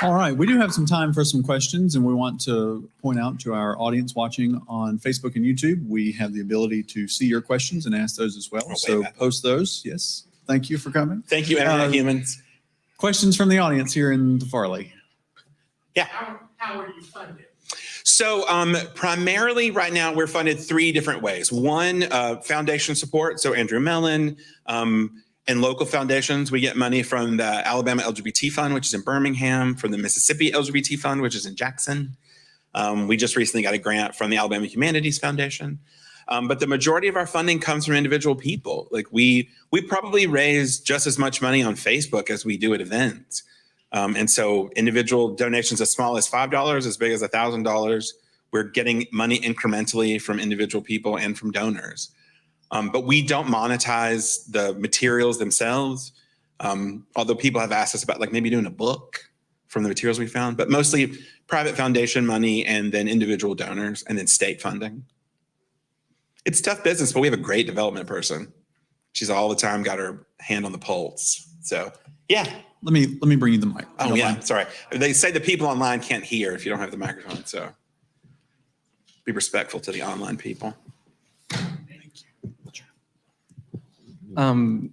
All right, we do have some time for some questions, and we want to point out to our audience watching on Facebook and YouTube, we have the ability to see your questions and ask those as well. So post those. Yes. Thank you for coming. Thank you, Internet Humans. Questions from the audience here in Farley. Yeah. How are you funded? So primarily right now, we're funded 3 different ways. One, foundation support. So Andrew Mellon and local foundations. We get money from the Alabama LGBT Fund, which is in Birmingham, from the Mississippi LGBT Fund, which is in Jackson. We just recently got a grant from the Alabama Humanities Foundation. But the majority of our funding comes from individual people. Like we probably raise just as much money on Facebook as we do at events. And so individual donations as small as $5, as big as $1,000, we're getting money incrementally from individual people and from donors. But we don't monetize the materials themselves. Although people have asked us about like maybe doing a book from the materials we found, but mostly private foundation money and then individual donors and then state funding. It's tough business, but we have a great development person. She's all the time got her hand on the pulse. So yeah. Let me bring you the mic. Oh yeah, sorry. They say the people online can't hear if you don't have the microphone, so be respectful to the online people. Thank you.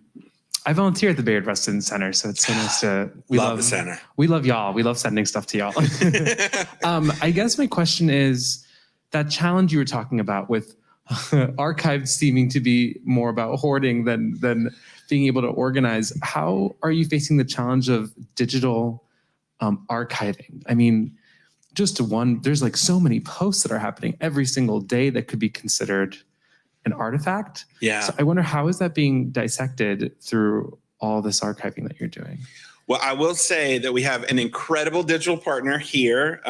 I volunteer at the Bayard Rustin Center, so it's so nice to love the center. We love y'all. We love sending stuff to y'all. I guess my question is that challenge you were talking about with archives seeming to be more about hoarding than being able to organize. How are you facing the challenge of digital archiving? I mean, there's like so many posts that are happening every single day that could be considered an artifact. Yeah. So I wonder, how is that being dissected through all this archiving that you're doing? Well, I will say that we have an incredible digital partner here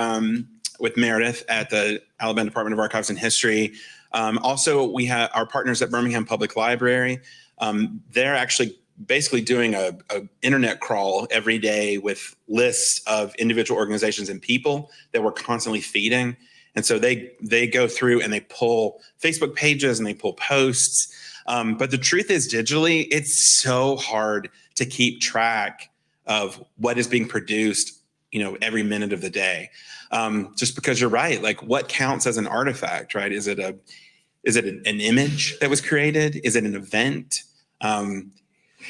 with Meredith at the Alabama Department of Archives and History. Also, we have our partners at Birmingham Public Library. They're actually basically doing a internet crawl every day with lists of individual organizations and people that we're constantly feeding. And so they go through and they pull Facebook pages and they pull posts. But the truth is, digitally, it's so hard to keep track of what is being produced, every minute of the day. Just because you're right, like what counts as an artifact, right? Is it an image that was created? Is it an event?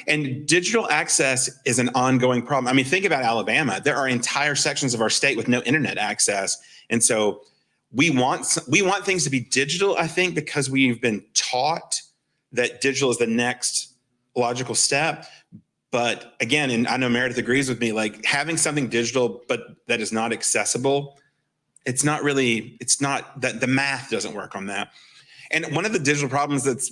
And digital access is an ongoing problem. I mean, think about Alabama. There are entire sections of our state with no internet access. And so we want things to be digital, I think, because we've been taught that digital is the next logical step. But again, and I know Meredith agrees with me, like having something digital, but that is not accessible, it's not that the math doesn't work on that. And one of the digital problems has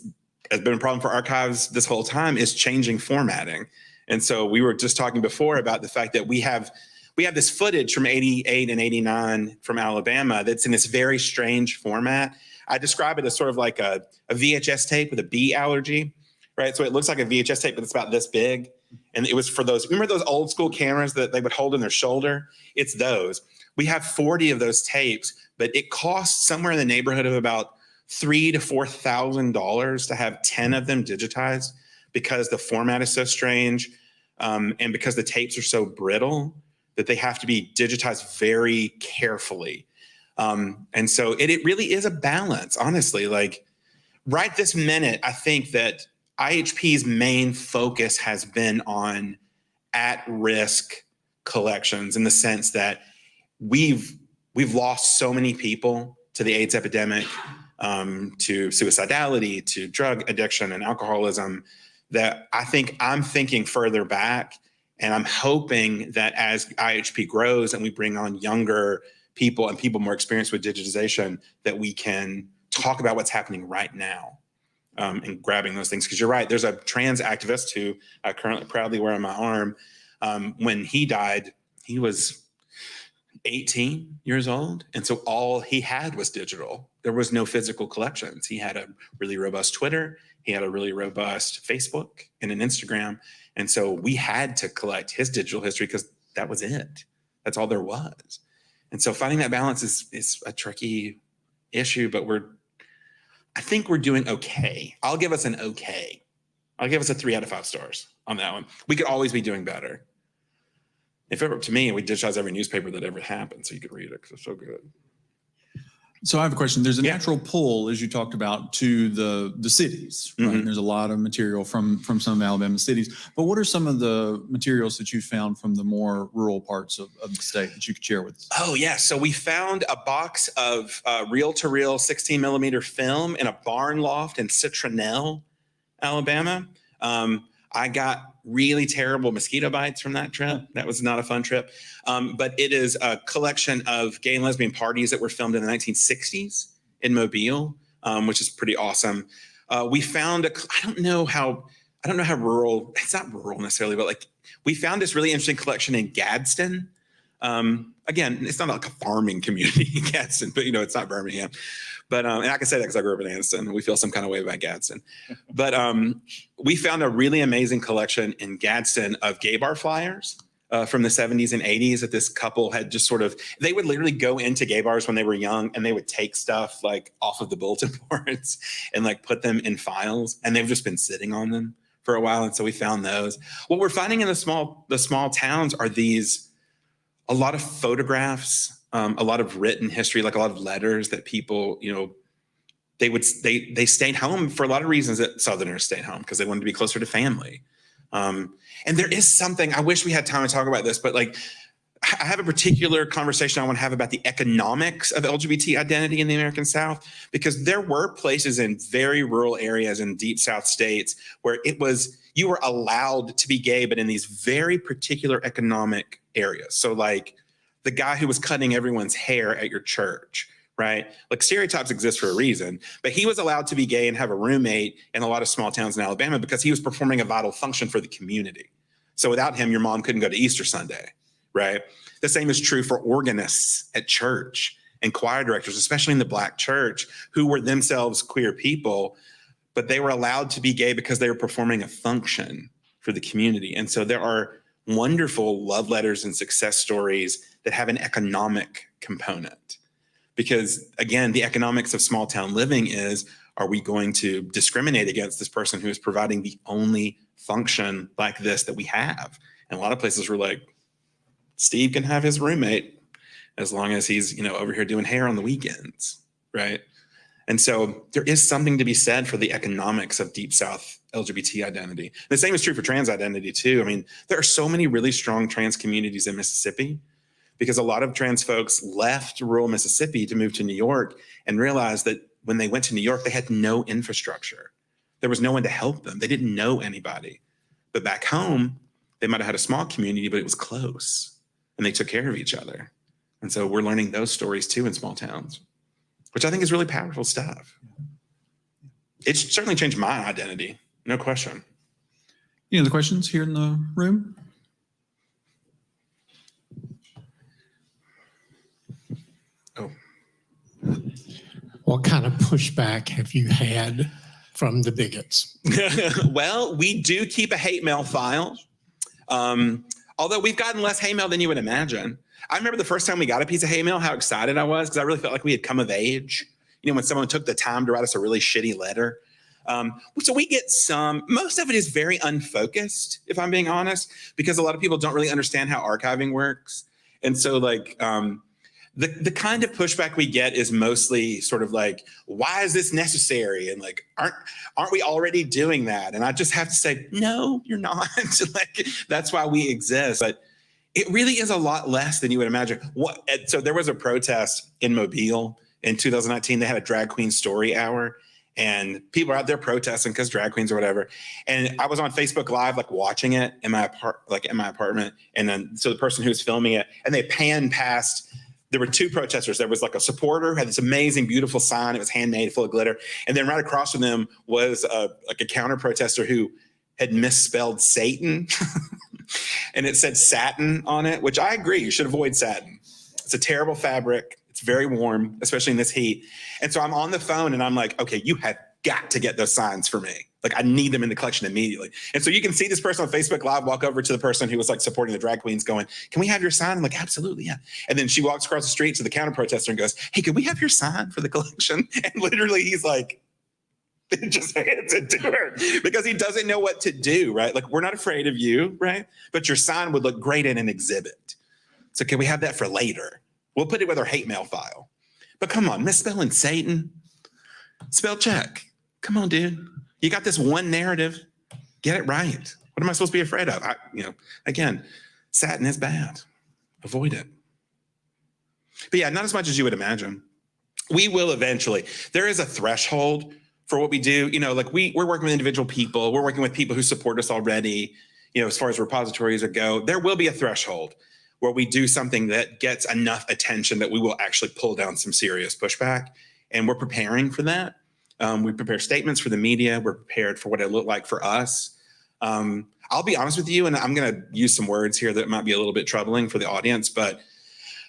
been a problem for archives this whole time is changing formatting. And so we were just talking before about the fact that we have this footage from 88 and 89 from Alabama that's in this very strange format. I describe it as sort of like a VHS tape with a bee allergy, right? So it looks like a VHS tape, but it's about this big. And it was for remember those old school cameras that they would hold in their shoulder? It's those. We have 40 of those tapes, but it costs somewhere in the neighborhood of about $3,000 to $4,000 to have 10 of them digitized because the format is so strange and because the tapes are so brittle that they have to be digitized very carefully. And so it really is a balance, honestly. Like right this minute, I think that IHP's main focus has been on at-risk collections in the sense that we've lost so many people to the AIDS epidemic, to suicidality, to drug addiction and alcoholism, that I think I'm thinking further back, and I'm hoping that as IHP grows and we bring on younger people and people more experienced with digitization, that we can talk about what's happening right now and grabbing those things. Because you're right, there's a trans activist who I currently proudly wear on my arm. When he died, he was 18 years old. And so all he had was digital. There was no physical collections. He had a really robust Twitter. He had a really robust Facebook and an Instagram. And so we had to collect his digital history because that was it. That's all there was. And so finding that balance is a tricky issue, but I think we're doing okay. I'll give us an okay. I'll give us a 3 out of 5 stars on that one. We could always be doing better. If it were up to me, we'd digitize every newspaper that ever happened so you could read it because it's so good. So I have a question. There's a natural pull, as you talked about, to the cities, right? Mm-hmm. There's a lot of material from some Alabama cities. But what are some of the materials that you found from the more rural parts of the state that you could share with us? Oh, yeah. So we found a box of reel-to-reel 16 millimeter film in a barn loft in Citronelle, Alabama. I got really terrible mosquito bites from that trip. That was not a fun trip. But it is a collection of gay and lesbian parties that were filmed in the 1960s in Mobile, which is pretty awesome. We found I don't know how rural, it's not rural necessarily, but like we found this really interesting collection in Gadsden. Again, it's not like a farming community in Gadsden, but it's not Birmingham. But and I can say that because I grew up in Anniston and we feel some kind of way about Gadsden. But we found a really amazing collection in Gadsden of gay bar flyers from the 70s and 80s that this couple had just they would literally go into gay bars when they were young and they would take stuff like off of the bulletin boards and like put them in files, and they've just been sitting on them for a while. And so we found those. What we're finding in the small towns are a lot of photographs, a lot of written history, like a lot of letters that people, they stayed home for a lot of reasons that Southerners stayed home because they wanted to be closer to family. And there is something, I wish we had time to talk about this, but like I have a particular conversation I want to have about the economics of LGBT identity in the American South, because there were places in very rural areas in deep South states where you were allowed to be gay, but in these very particular economic areas. So like the guy who was cutting everyone's hair at your church, right? Like stereotypes exist for a reason, but he was allowed to be gay and have a roommate in a lot of small towns in Alabama because he was performing a vital function for the community. So without him, your mom couldn't go to Easter Sunday, right? The same is true for organists at church and choir directors, especially in the Black church, who were themselves queer people, but they were allowed to be gay because they were performing a function for the community. And so there are wonderful love letters and success stories that have an economic component. Because again, the economics of small town living is, are we going to discriminate against this person who is providing the only function like this that we have? And a lot of places were like, Steve can have his roommate as long as he's, over here doing hair on the weekends, right? And so there is something to be said for the economics of Deep South LGBT identity. The same is true for trans identity too. I mean, there are so many really strong trans communities in Mississippi because a lot of trans folks left rural Mississippi to move to New York and realized that when they went to New York, they had no infrastructure. There was no one to help them. They didn't know anybody. But back home, they might have had a small community, but it was close and they took care of each other. And so we're learning those stories too in small towns, which I think is really powerful stuff. It's certainly changed my identity, no question. Any other questions here in the room? Oh. What kind of pushback have you had from the bigots? Well, we do keep a hate mail file. Although we've gotten less hate mail than you would imagine. I remember the first time we got a piece of hate mail, how excited I was, because I really felt like we had come of age. When someone took the time to write us a really shitty letter. So we get some, most of it is very unfocused, if I'm being honest, because a lot of people don't really understand how archiving works. And so the kind of pushback we get is mostly sort of like, why is this necessary? And like, aren't we already doing that? And I just have to say, no, you're not. That's why we exist. But it really is a lot less than you would imagine. So there was a protest in Mobile in 2019. They had a drag queen story hour and people are out there protesting because drag queens or whatever. And I was on Facebook Live, watching it in my apartment. And then, so the person who was filming it, and they panned past, there were two protesters. There was a supporter who had this amazing, beautiful sign. It was handmade, full of glitter. And then right across from them was a counter protester who had misspelled Satan. And it said satin on it, which I agree, you should avoid satin. It's a terrible fabric. It's very warm, especially in this heat. And so I'm on the phone and I'm like, okay, you have got to get those signs for me. I need them in the collection immediately. And so you can see this person on Facebook Live walk over to the person who was supporting the drag queens going, can we have your sign? I'm like, absolutely, yeah. And then she walks across the street to the counter protester and goes, hey, can we have your sign for the collection? And literally he's like, just hands it to her because he doesn't know what to do, right? We're not afraid of you, right? But your sign would look great in an exhibit. So can we have that for later? We'll put it with our hate mail file. But come on, misspelling Satan, spell check. Come on, dude. You got this one narrative. Get it right. What am I supposed to be afraid of? Again, satin is bad. Avoid it. But yeah, not as much as you would imagine. We will eventually. There is a threshold for what we do. We're working with individual people. We're working with people who support us already, as far as repositories go. There will be a threshold where we do something that gets enough attention that we will actually pull down some serious pushback. And we're preparing for that. We prepare statements for the media. We're prepared for what it looked like for us. I'll be honest with you, and I'm going to use some words here that might be a little bit troubling for the audience, but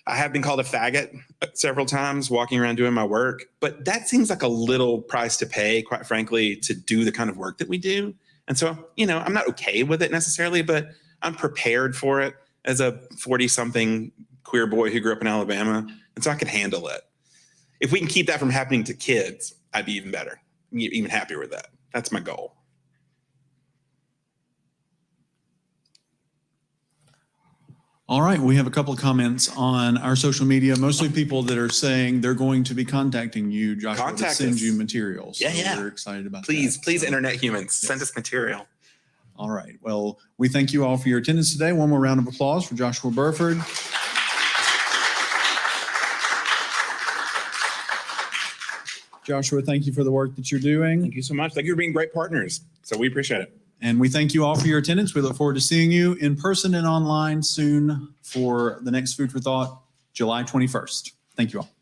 I have been called a faggot several times walking around doing my work, but that seems like a little price to pay, quite frankly, to do the kind of work that we do. And so, I'm not okay with it necessarily, but I'm prepared for it as a 40-something queer boy who grew up in Alabama, and so I can handle it. If we can keep that from happening to kids, I'd be even better, even happier with that. That's my goal. All right, we have a couple of comments on our social media, mostly people that are saying they're going to be contacting you, Joshua, to send you materials. Yeah, yeah. We're excited about that. Please, internet humans, send us material. All right, well, we thank you all for your attendance today. One more round of applause for Joshua Burford. Joshua, thank you for the work that you're doing. Thank you so much. Thank you for being great partners. So we appreciate it. And we thank you all for your attendance. We look forward to seeing you in person and online soon for the next Food for Thought, July 21st. Thank you all.